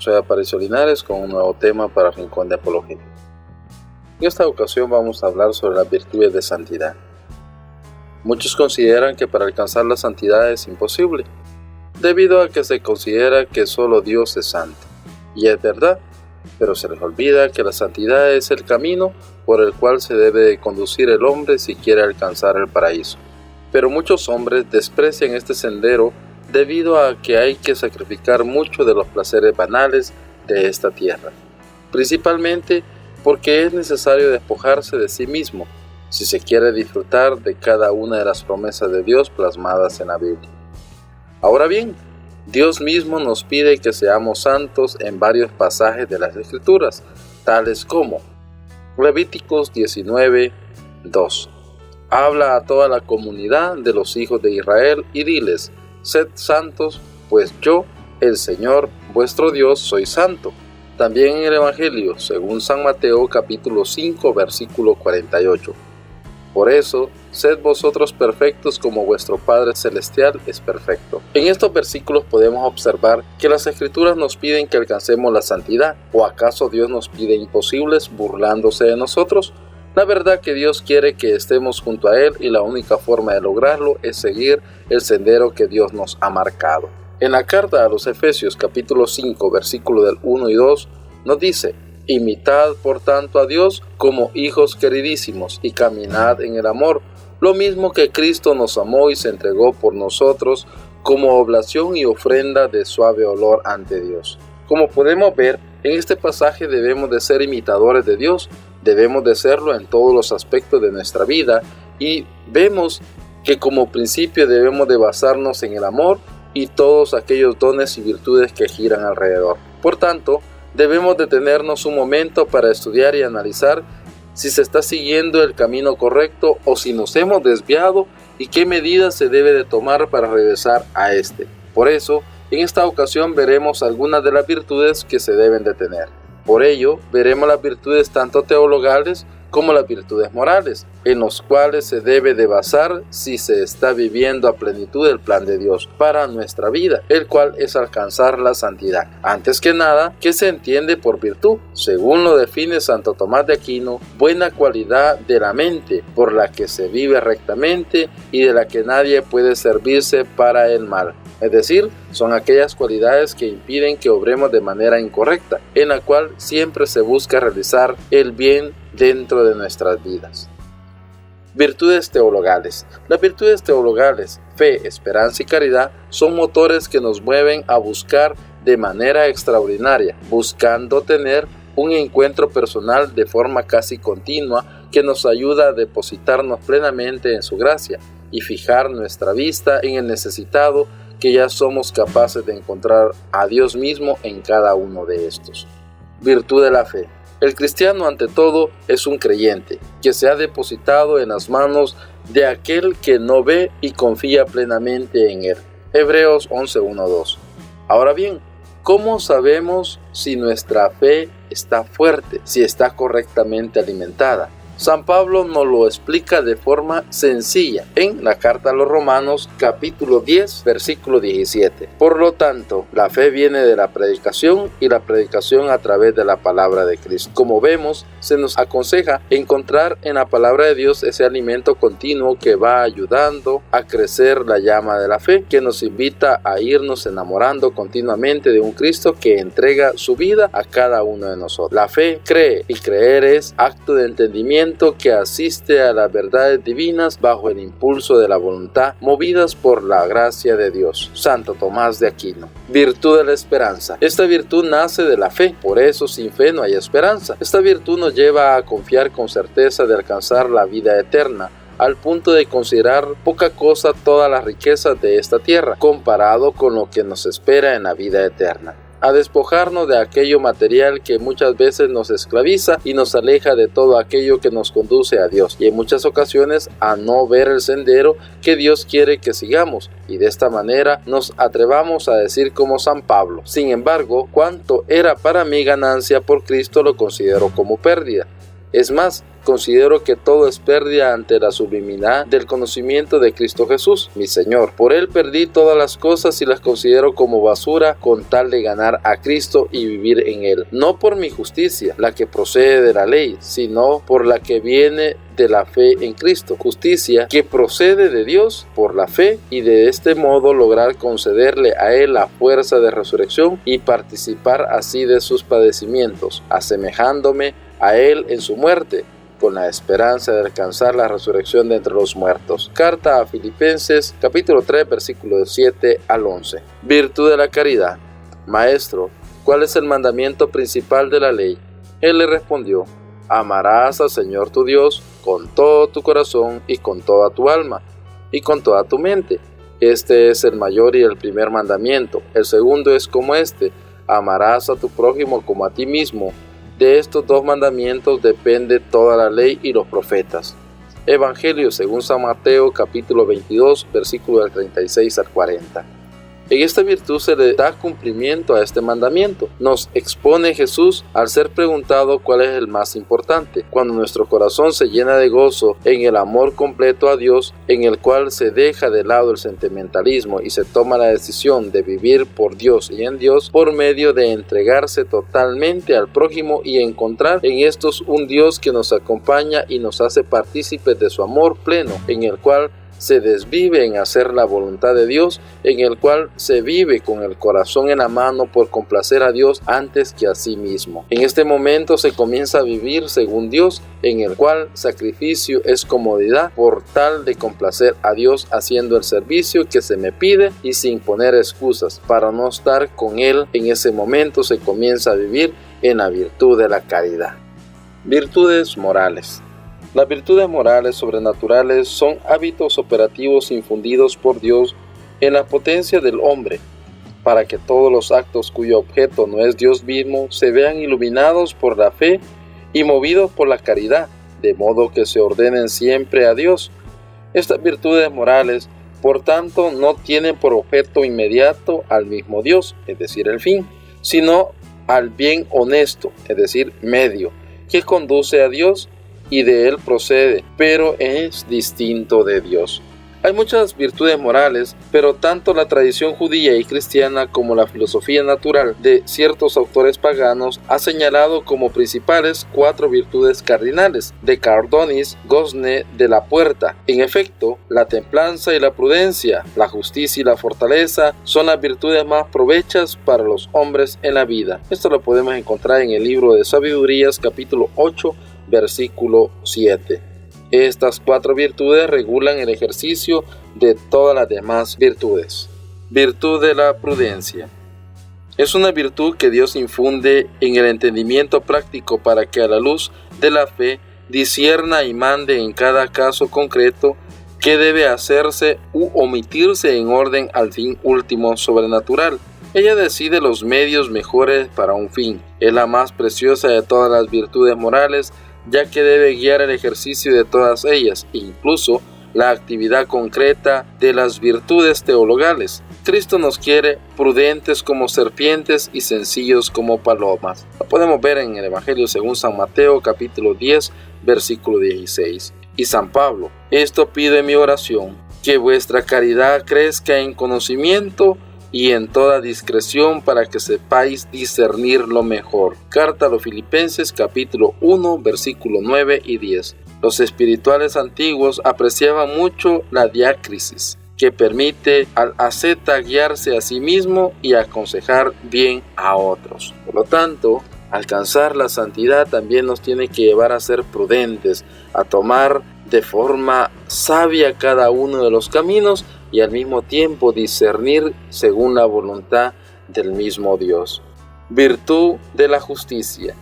Soy Aparicio Linares con un nuevo tema para Rincón de Apologética. En esta ocasión vamos a hablar sobre las virtudes de santidad. Muchos consideran que para alcanzar la santidad es imposible, debido a que se considera que solo Dios es santo. Y es verdad, pero se les olvida que la santidad es el camino por el cual se debe conducir el hombre si quiere alcanzar el paraíso. Pero muchos hombres desprecian este sendero debido a que hay que sacrificar mucho de los placeres banales de esta tierra, principalmente porque es necesario despojarse de sí mismo si se quiere disfrutar de cada una de las promesas de Dios plasmadas en la Biblia. Ahora bien, Dios mismo nos pide que seamos santos en varios pasajes de las Escrituras, tales como Levíticos 19:2. Habla a toda la comunidad de los hijos de Israel y diles: sed santos, pues yo, el Señor, vuestro Dios, soy santo. También en el Evangelio, según San Mateo, capítulo 5, versículo 48. Por eso, sed vosotros perfectos como vuestro Padre Celestial es perfecto. En estos versículos podemos observar que las Escrituras nos piden que alcancemos la santidad. ¿O acaso Dios nos pide imposibles burlándose de nosotros? La verdad que Dios quiere que estemos junto a Él y la única forma de lograrlo es seguir el sendero que Dios nos ha marcado. En la carta a los Efesios capítulo 5 versículo del 1 y 2 nos dice: imitad por tanto a Dios como hijos queridísimos y caminad en el amor, lo mismo que Cristo nos amó y se entregó por nosotros como oblación y ofrenda de suave olor ante Dios. Como podemos ver, en este pasaje debemos de ser imitadores de Dios, debemos de serlo en todos los aspectos de nuestra vida y vemos que como principio debemos de basarnos en el amor y todos aquellos dones y virtudes que giran alrededor. Por tanto, debemos detenernos un momento para estudiar y analizar si se está siguiendo el camino correcto o si nos hemos desviado y qué medidas se debe de tomar para regresar a este. Por eso, en esta ocasión veremos algunas de las virtudes que se deben de tener. Por ello, veremos las virtudes tanto teologales como las virtudes morales, en los cuales se debe de basar si se está viviendo a plenitud el plan de Dios para nuestra vida, el cual es alcanzar la santidad. Antes que nada, ¿qué se entiende por virtud? Según lo define Santo Tomás de Aquino, buena cualidad de la mente, por la que se vive rectamente y de la que nadie puede servirse para el mal. Es decir, son aquellas cualidades que impiden que obremos de manera incorrecta, en la cual siempre se busca realizar el bien dentro de nuestras vidas. Virtudes teologales. Las virtudes teologales, fe, esperanza y caridad, son motores que nos mueven a buscar de manera extraordinaria, buscando tener un encuentro personal de forma casi continua que nos ayuda a depositarnos plenamente en su gracia y fijar nuestra vista en el necesitado, que ya somos capaces de encontrar a Dios mismo en cada uno de estos. Virtud de la fe. El cristiano ante todo es un creyente que se ha depositado en las manos de aquel que no ve y confía plenamente en él. Hebreos 11:1-2. Ahora bien, ¿cómo sabemos si nuestra fe está fuerte, si está correctamente alimentada? San Pablo nos lo explica de forma sencilla en la carta a los Romanos capítulo 10 versículo 17. Por lo tanto, la fe viene de la predicación y la predicación a través de la palabra de Cristo. Como vemos, se nos aconseja encontrar en la palabra de Dios ese alimento continuo que va ayudando a crecer la llama de la fe, que nos invita a irnos enamorando continuamente de un Cristo que entrega su vida a cada uno de nosotros. La fe cree y creer es acto de entendimiento que asiste a las verdades divinas bajo el impulso de la voluntad, movidas por la gracia de Dios. Santo Tomás de Aquino. Virtud de la esperanza. Esta virtud nace de la fe, por eso sin fe no hay esperanza. Esta virtud nos lleva a confiar con certeza de alcanzar la vida eterna, al punto de considerar poca cosa todas las riquezas de esta tierra, comparado con lo que nos espera en la vida eterna. A despojarnos de aquello material que muchas veces nos esclaviza y nos aleja de todo aquello que nos conduce a Dios, y en muchas ocasiones a no ver el sendero que Dios quiere que sigamos, y de esta manera nos atrevamos a decir como San Pablo: sin embargo, cuanto era para mí ganancia, por Cristo lo considero como pérdida. Es más, considero que todo es pérdida ante la sublimidad del conocimiento de Cristo Jesús, mi Señor. Por Él perdí todas las cosas y las considero como basura con tal de ganar a Cristo y vivir en Él. No por mi justicia, la que procede de la ley, sino por la que viene de la fe en Cristo. Justicia que procede de Dios por la fe y de este modo lograr concederle a Él la fuerza de resurrección y participar así de sus padecimientos, asemejándome a Él en su muerte, con la esperanza de alcanzar la resurrección de entre los muertos. Carta a Filipenses, capítulo 3, versículos 7 al 11. Virtud de la caridad. Maestro, ¿cuál es el mandamiento principal de la ley? Él le respondió: amarás al Señor tu Dios con todo tu corazón y con toda tu alma y con toda tu mente. Este es el mayor y el primer mandamiento. El segundo es como este: amarás a tu prójimo como a ti mismo. De estos dos mandamientos depende toda la ley y los profetas. Evangelio según San Mateo, capítulo 22, versículos del 36 al 40. En esta virtud se le da cumplimiento a este mandamiento. Nos expone Jesús al ser preguntado cuál es el más importante. Cuando nuestro corazón se llena de gozo en el amor completo a Dios, en el cual se deja de lado el sentimentalismo y se toma la decisión de vivir por Dios y en Dios por medio de entregarse totalmente al prójimo y encontrar en estos un Dios que nos acompaña y nos hace partícipes de su amor pleno, en el cual se desvive en hacer la voluntad de Dios, en el cual se vive con el corazón en la mano por complacer a Dios antes que a sí mismo. En este momento se comienza a vivir según Dios, en el cual sacrificio es comodidad por tal de complacer a Dios haciendo el servicio que se me pide y sin poner excusas. Para no estar con Él en ese momento se comienza a vivir en la virtud de la caridad. Virtudes morales. Las virtudes morales sobrenaturales son hábitos operativos infundidos por Dios en la potencia del hombre, para que todos los actos cuyo objeto no es Dios mismo se vean iluminados por la fe y movidos por la caridad, de modo que se ordenen siempre a Dios. Estas virtudes morales, por tanto, no tienen por objeto inmediato al mismo Dios, es decir, el fin, sino al bien honesto, es decir, medio, que conduce a Dios y de Él procede, pero es distinto de Dios. Hay muchas virtudes morales, pero tanto la tradición judía y cristiana como la filosofía natural de ciertos autores paganos ha señalado como principales 4 virtudes cardinales, de Cardonis, Gosne, de la Puerta. En efecto, la templanza y la prudencia, la justicia y la fortaleza son las virtudes más provechas para los hombres en la vida. Esto lo podemos encontrar en el libro de Sabidurías, capítulo 8, versículo 7. Estas 4 virtudes regulan el ejercicio de todas las demás virtudes. Virtud de la prudencia. Es una virtud que Dios infunde en el entendimiento práctico para que a la luz de la fe discierna y mande en cada caso concreto qué debe hacerse u omitirse en orden al fin último sobrenatural. Ella decide los medios mejores para un fin. Es la más preciosa de todas las virtudes morales, ya que debe guiar el ejercicio de todas ellas, incluso la actividad concreta de las virtudes teologales. Cristo nos quiere prudentes como serpientes y sencillos como palomas. Lo podemos ver en el Evangelio según San Mateo, capítulo 10, versículo 16. Y San Pablo: esto pido en mi oración, que vuestra caridad crezca en conocimiento y en toda discreción, para que sepáis discernir lo mejor. Carta a los Filipenses, capítulo 1, versículo 9 y 10. Los espirituales antiguos apreciaban mucho la diácrisis, que permite al asceta guiarse a sí mismo y aconsejar bien a otros. Por lo tanto, alcanzar la santidad también nos tiene que llevar a ser prudentes, a tomar de forma sabia cada uno de los caminos y al mismo tiempo discernir según la voluntad del mismo Dios. Virtud de la justicia.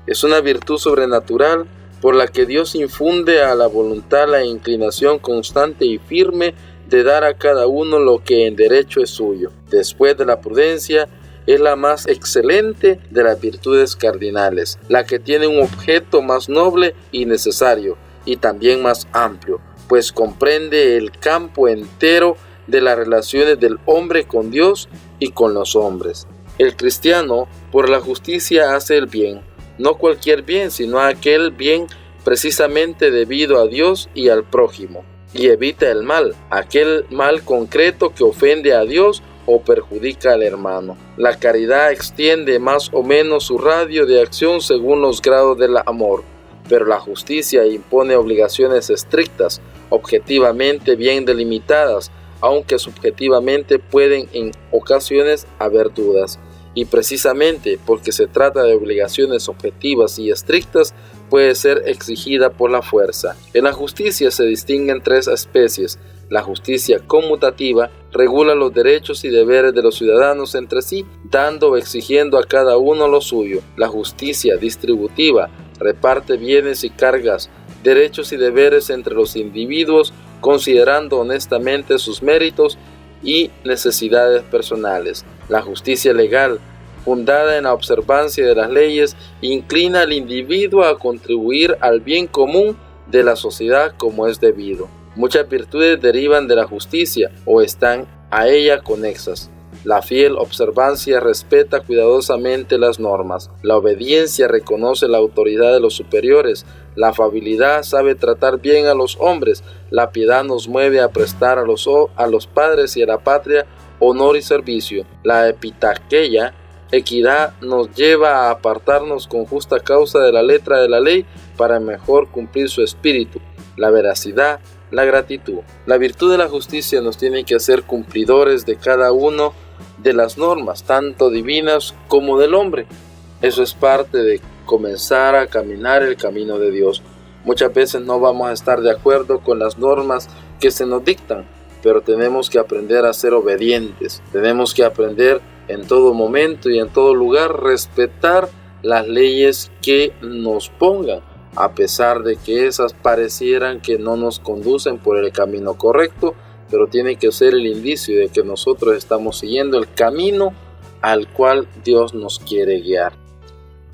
Es una virtud sobrenatural por la que Dios infunde a la voluntad la inclinación constante y firme de dar a cada uno lo que en derecho es suyo. Después de la prudencia, es la más excelente de las virtudes cardinales, la que tiene un objeto más noble y necesario, y también más amplio, pues comprende el campo entero de las relaciones del hombre con Dios y con los hombres. El cristiano, por la justicia, hace el bien, no cualquier bien, sino aquel bien precisamente debido a Dios y al prójimo, y evita el mal, aquel mal concreto que ofende a Dios o perjudica al hermano. La caridad extiende más o menos su radio de acción según los grados del amor, pero la justicia impone obligaciones estrictas, objetivamente bien delimitadas, aunque subjetivamente pueden en ocasiones haber dudas. Y precisamente porque se trata de obligaciones objetivas y estrictas, puede ser exigida por la fuerza. En la justicia se distinguen tres especies. La justicia conmutativa regula los derechos y deberes de los ciudadanos entre sí, dando o exigiendo a cada uno lo suyo. La justicia distributiva reparte bienes y cargas, derechos y deberes entre los individuos, considerando honestamente sus méritos y necesidades personales. La justicia legal, fundada en la observancia de las leyes, inclina al individuo a contribuir al bien común de la sociedad como es debido. Muchas virtudes derivan de la justicia o están a ella conexas. La fiel observancia respeta cuidadosamente las normas. La obediencia reconoce la autoridad de los superiores. La afabilidad sabe tratar bien a los hombres. La piedad nos mueve a prestar a los padres y a la patria honor y servicio. La epitaqueia, equidad, nos lleva a apartarnos con justa causa de la letra de la ley para mejor cumplir su espíritu. La veracidad, la gratitud. La virtud de la justicia nos tiene que hacer cumplidores de cada uno de las normas, tanto divinas como del hombre. Eso es parte de comenzar a caminar el camino de Dios. Muchas veces no vamos a estar de acuerdo con las normas que se nos dictan, pero tenemos que aprender a ser obedientes. Tenemos que aprender en todo momento y en todo lugar respetar las leyes que nos pongan, a pesar de que esas parecieran que no nos conducen por el camino correcto, pero tiene que ser el indicio de que nosotros estamos siguiendo el camino al cual Dios nos quiere guiar.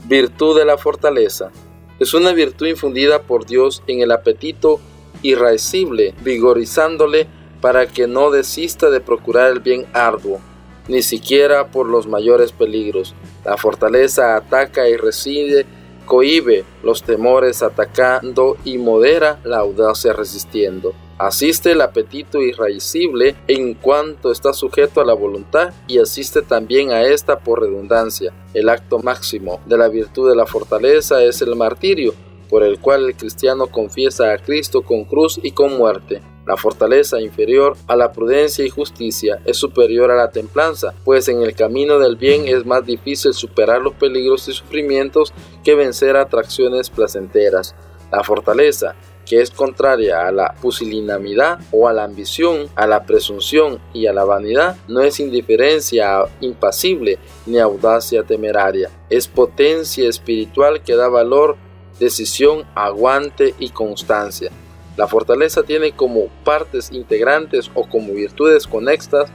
Virtud de la fortaleza. Es una virtud infundida por Dios en el apetito irascible, vigorizándole para que no desista de procurar el bien arduo, ni siquiera por los mayores peligros. La fortaleza ataca y reside, cohíbe los temores atacando y modera la audacia resistiendo. Asiste el apetito irascible en cuanto está sujeto a la voluntad y asiste también a esta por redundancia. El acto máximo de la virtud de la fortaleza es el martirio, por el cual el cristiano confiesa a Cristo con cruz y con muerte. La fortaleza inferior a la prudencia y justicia es superior a la templanza, pues en el camino del bien es más difícil superar los peligros y sufrimientos que vencer atracciones placenteras. La fortaleza, que es contraria a la pusilanimidad o a la ambición, a la presunción y a la vanidad, no es indiferencia impasible ni audacia temeraria. Es potencia espiritual que da valor, decisión, aguante y constancia. La fortaleza tiene como partes integrantes o como virtudes conexas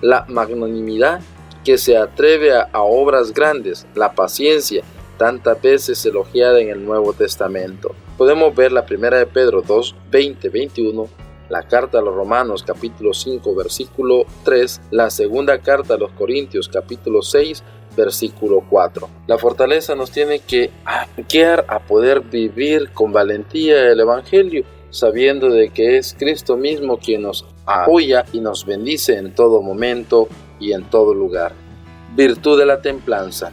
la magnanimidad, que se atreve a obras grandes, la paciencia, tantas veces elogiada en el Nuevo Testamento. Podemos ver la primera de Pedro 2, 20-21, la carta a los Romanos capítulo 5 versículo 3, la segunda carta a los Corintios capítulo 6 versículo 4. La fortaleza nos tiene que guiar a poder vivir con valentía el Evangelio, sabiendo de que es Cristo mismo quien nos apoya y nos bendice en todo momento y en todo lugar. Virtud de la templanza.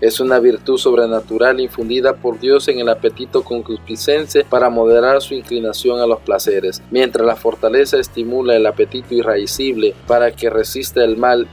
Es una virtud sobrenatural infundida por Dios en el apetito concupiscente para moderar su inclinación a los placeres, mientras la fortaleza estimula el apetito irascible para que resista el mal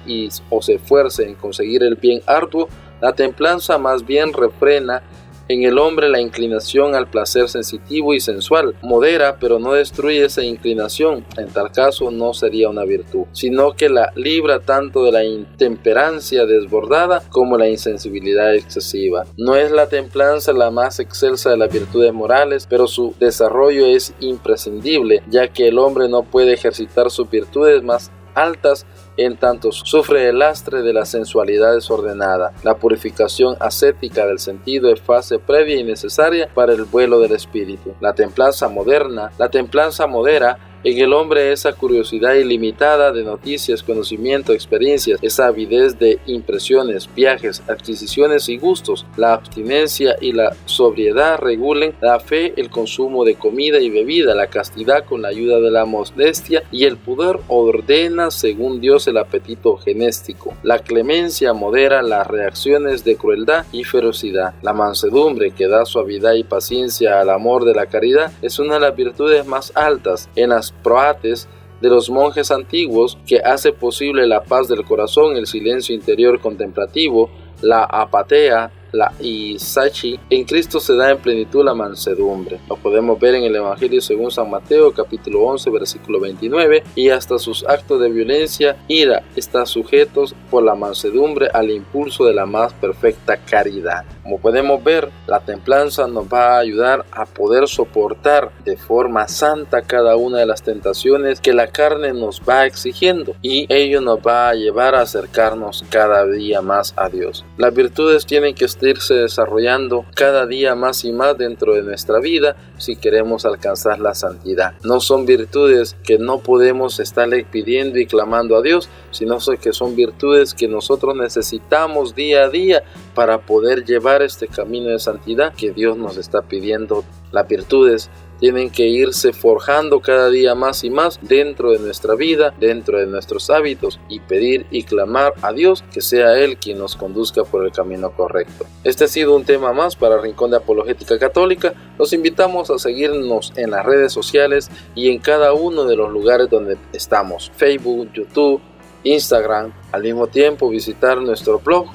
o se esfuerce en conseguir el bien arduo. La templanza más bien refrena en el hombre la inclinación al placer sensitivo y sensual, modera pero no destruye esa inclinación. En tal caso no sería una virtud, sino que la libra tanto de la intemperancia desbordada como la insensibilidad excesiva. No es la templanza la más excelsa de las virtudes morales, pero su desarrollo es imprescindible, ya que el hombre no puede ejercitar sus virtudes más altas en tanto sufre el lastre de la sensualidad desordenada. La purificación ascética del sentido es fase previa y necesaria para el vuelo del espíritu. La templanza modera En el hombre esa curiosidad ilimitada de noticias, conocimiento, experiencias, esa avidez de impresiones, viajes, adquisiciones y gustos, la abstinencia y la sobriedad regulen la fe, el consumo de comida y bebida, la castidad con la ayuda de la modestia y el pudor ordena según Dios el apetito genéstico. La clemencia modera las reacciones de crueldad y ferocidad. La mansedumbre que da suavidad y paciencia al amor de la caridad es una de las virtudes más altas en las proates de los monjes antiguos, que hace posible la paz del corazón, el silencio interior contemplativo, la apatia, la isachi. En Cristo se da en plenitud la mansedumbre. Lo podemos ver en el Evangelio según San Mateo, capítulo 11, versículo 29, y hasta sus actos de violencia, ira, están sujetos por la mansedumbre al impulso de la más perfecta caridad. Como podemos ver, la templanza nos va a ayudar a poder soportar de forma santa cada una de las tentaciones que la carne nos va exigiendo, y ello nos va a llevar a acercarnos cada día más a Dios. Las virtudes tienen que irse desarrollando cada día más y más dentro de nuestra vida si queremos alcanzar la santidad. No son virtudes que no podemos estarle pidiendo y clamando a Dios, sino que son virtudes que nosotros necesitamos día a día para poder llevar este camino de santidad que Dios nos está pidiendo. Las virtudes tienen que irse forjando cada día más y más dentro de nuestra vida, dentro de nuestros hábitos, y pedir y clamar a Dios que sea Él quien nos conduzca por el camino correcto. Este ha sido un tema más para Rincón de Apologética Católica. Los invitamos a seguirnos en las redes sociales y en cada uno de los lugares donde estamos: Facebook, YouTube, Instagram. Al mismo tiempo visitar nuestro blog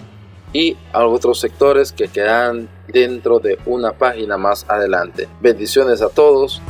y a otros sectores que quedan dentro de una página más adelante. Bendiciones a todos.